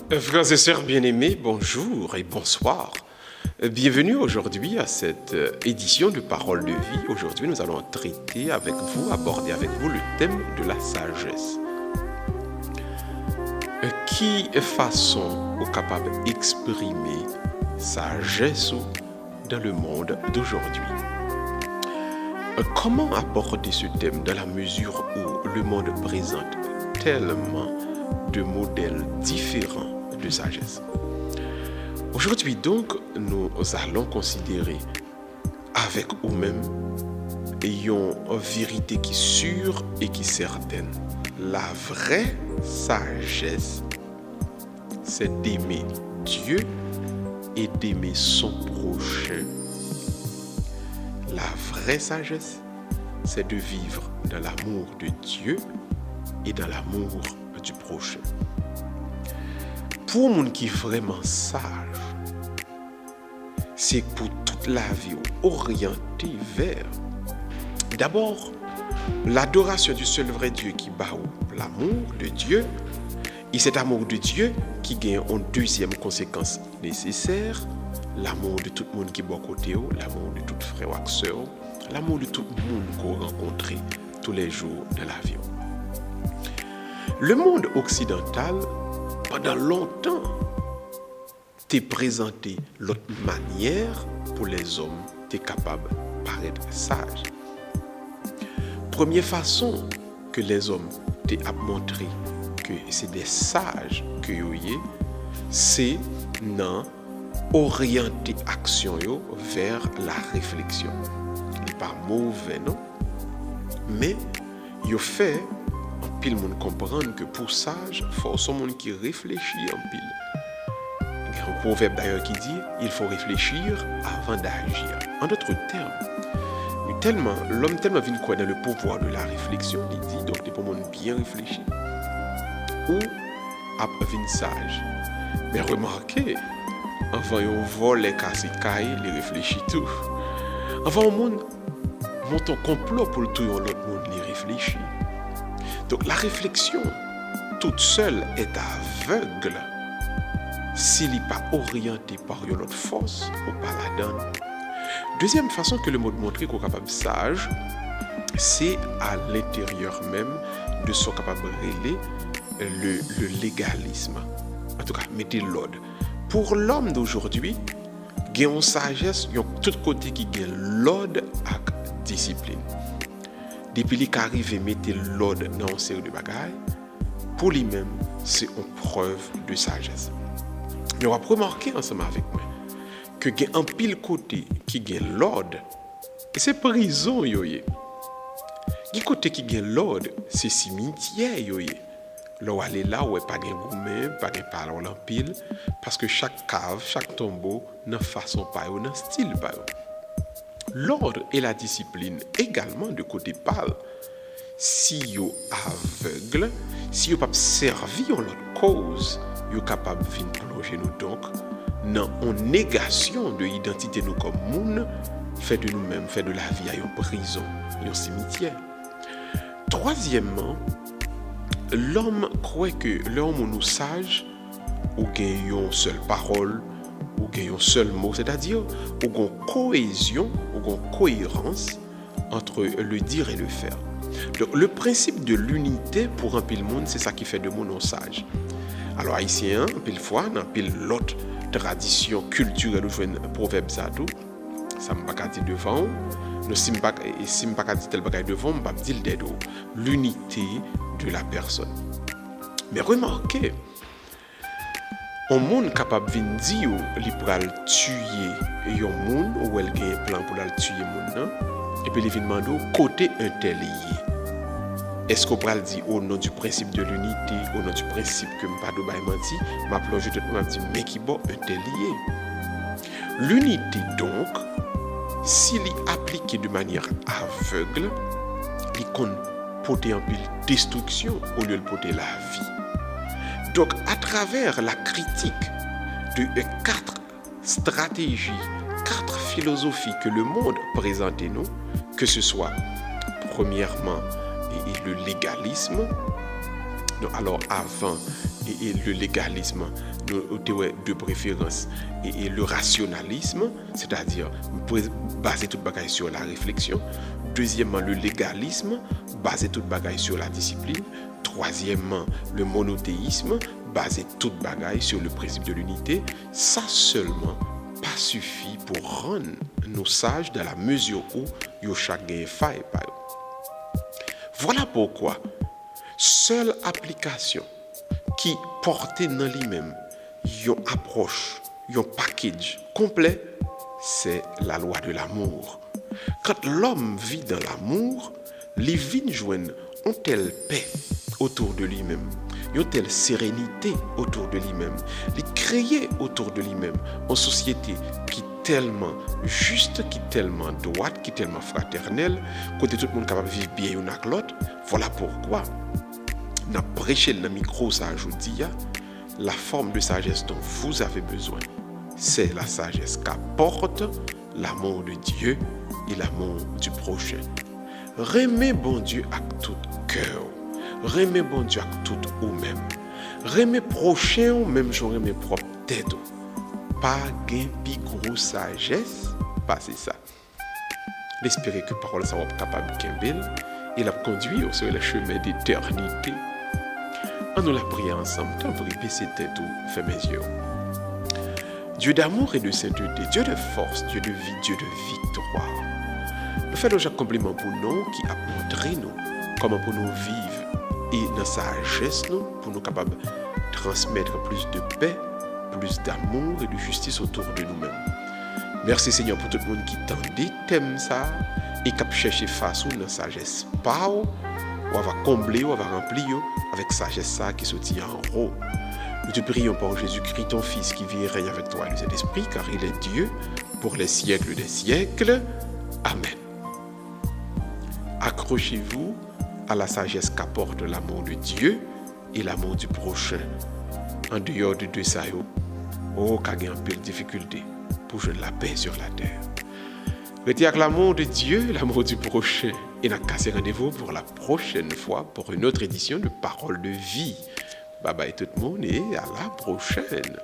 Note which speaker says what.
Speaker 1: Frères et sœurs bien-aimés, bonjour et bonsoir. Bienvenue aujourd'hui à cette édition de Parole de vie. Aujourd'hui, nous allons traiter avec vous, aborder avec vous le thème de la sagesse. Qui façon est capable d'exprimer sagesse dans le monde d'aujourd'hui? Comment aborder ce thème dans la mesure où le monde présente tellement de modèles différents de sagesse? Aujourd'hui donc, nous allons considérer avec nous-mêmes une vérité qui est sûre et qui est certaine. La vraie sagesse, c'est d'aimer Dieu et d'aimer son prochain. La vraie sagesse, c'est de vivre dans l'amour de Dieu et dans l'amour du prochain. Pour moun qui est vraiment sage, c'est pour toute la vie orienté vers d'abord l'adoration du seul vrai Dieu qui bat l'amour de Dieu, et cet amour de Dieu qui gagne en deuxième conséquence nécessaire, l'amour de tout le monde qui est bon côté, l'amour de tout frère ou sœur, l'amour de tout le monde qu'on rencontre tous les jours de la vie. Le monde occidental, pendant longtemps, t'es présenté l'autre manière pour les hommes, t'es capable de paraître sage. Première façon que les hommes t'es à montrer que c'est des sages que vous voyez, c'est non orienter action yo vers la réflexion. Ce n'est pas mauvais, non? Mais yo fait en pile monde comprendre que pour sage, il faut un monde qui réfléchit en pile. Il y a un proverbe d'ailleurs qui dit il faut réfléchir avant d'agir. En d'autres termes, l'homme tellement vient quoi dans le pouvoir de la réflexion, il dit donc il faut monde bien réfléchir ou à vin sage. Mais remarquez, avant on vole les casser cailles, les réfléchit tout. Avant on monte un complot pour le tout l'autre monde les réfléchit. Donc la réflexion toute seule est aveugle s'il n'est pas orienté par une autre force ou par la donne. Deuxième façon que le mot montrer qu'on est capable sage, c'est à l'intérieur même de ce capable de révéler le légalisme. En tout cas, mettez l'ordre. Pour l'homme d'aujourd'hui, il y a une sagesse, il y a tout côté qui a l'ordre et discipline. Depuis qu'il arrive à mettre l'ordre dans une série de bagailles, pour lui-même, c'est une preuve de sagesse. Mais on va remarquer ensemble avec moi que il y a un pile côté qui a l'ordre, et c'est prison. Il y a côté qui a l'ordre, c'est cimetière. Là où aller là, où il n'y a pas de gourmet, pas de parole en pile, parce que chaque cave, chaque tombeau, n'a façon pas, n'a style pas. L'ordre et la discipline également de côté pâle. Si vous aveugle, si vous ne pouvez pas servir en l'autre cause, vous êtes capable de plonger nous donc dans une négation de l'identité nous comme monde, fait de nous-mêmes, fait de la vie à une prison, un cimetière. Troisièmement, l'homme croit que l'homme nous sage ou gagne une seule parole ou gagne un seul mot, c'est-à-dire ou une cohésion ou une cohérence entre le dire et le faire. Donc, le principe de l'unité pour un pile monde, c'est ça qui fait de nous non sage. Alors haïtien, pile fois, dans pile l'autre tradition culturelle ou un proverbe ça tout, ça me pas dire devant. Ne si me pas dire tel bagage devant, me pas dire le dos. L'unité de la personne. Mais remarquez, un monde capable de dire qu'il pral tuer un monde ou elle a un plan pour la tuer monde, et puis il vient demander côté un tel lié. Est-ce qu'on pral dire au nom du principe de l'unité, au nom du principe que me pas de bail menti, m'a plongé tout m'a dit mais qui bon un tel lié. L'unité donc, s'il est appliqué de manière aveugle, il compte porter en pile destruction au lieu de porter la vie. Donc, à travers la critique de 4 stratégies, 4 philosophies que le monde présente nous, que ce soit premièrement le légalisme, alors avant et le légalisme, de préférence, et le rationalisme, c'est-à-dire baser toute bagaille sur la réflexion. Deuxièmement, le légalisme, baser toute bagaille sur la discipline. Troisièmement, le monothéisme, baser toute bagaille sur le principe de l'unité. Ça seulement pas suffit pour rendre nos sages dans la mesure où yo chaque gagne faille par eux. Voilà pourquoi seule application qui portait dans lui-même une approche, un package complet, c'est la loi de l'amour. Quand l'homme vit dans l'amour, il vient joindre une telle paix autour de lui-même, une telle sérénité autour de lui-même, il crée autour de lui-même une société qui est tellement juste, qui est tellement droite, qui est tellement fraternelle, côté tout le monde est capable de vivre bien l'un avec l'autre. Voilà pourquoi, dans prêcher le micro, ça aujourd'hui, la forme de sagesse dont vous avez besoin, c'est la sagesse qu'apporte l'amour de Dieu et l'amour du prochain. Remets bon Dieu avec tout cœur. Remets bon Dieu avec tout ou même. Remets prochain ou même j'en remets propre tête. Pas gain pi gros sagesse, pas c'est ça. J'espère que parole ça va être capable de kembel et la conduire sur le chemin d'éternité. On nous la prier ensemble, t'en prie, baisser tête ou fermer mes yeux. Dieu d'amour et de sainteté, Dieu de force, Dieu de vie, Dieu de victoire. Nous faisons chaque compliment pour nous qui a montré nous comment pour nous vivre et dans sa sagesse nous pour nous capables de transmettre plus de paix, plus d'amour et de justice autour de nous-mêmes. Merci Seigneur pour tout le monde qui tendait thème ça et qui a cherché face ou dans sagesse pas ou va combler ou va remplir avec sagesse ça qui se tient en haut. Nous te prions par Jésus-Christ, ton Fils, qui vit et règne avec toi, le Saint-Esprit, car il est Dieu pour les siècles des siècles. Amen. Accrochez-vous à la sagesse qu'apporte l'amour de Dieu et l'amour du prochain. En dehors de deux ça, qu'il y a un peu de difficulté pour jouer la paix sur la terre. Retiens l'amour de Dieu, l'amour du prochain. Et n'a qu'à se rendez-vous pour la prochaine fois pour une autre édition de Parole de vie. Bye bye tout le monde et à la prochaine.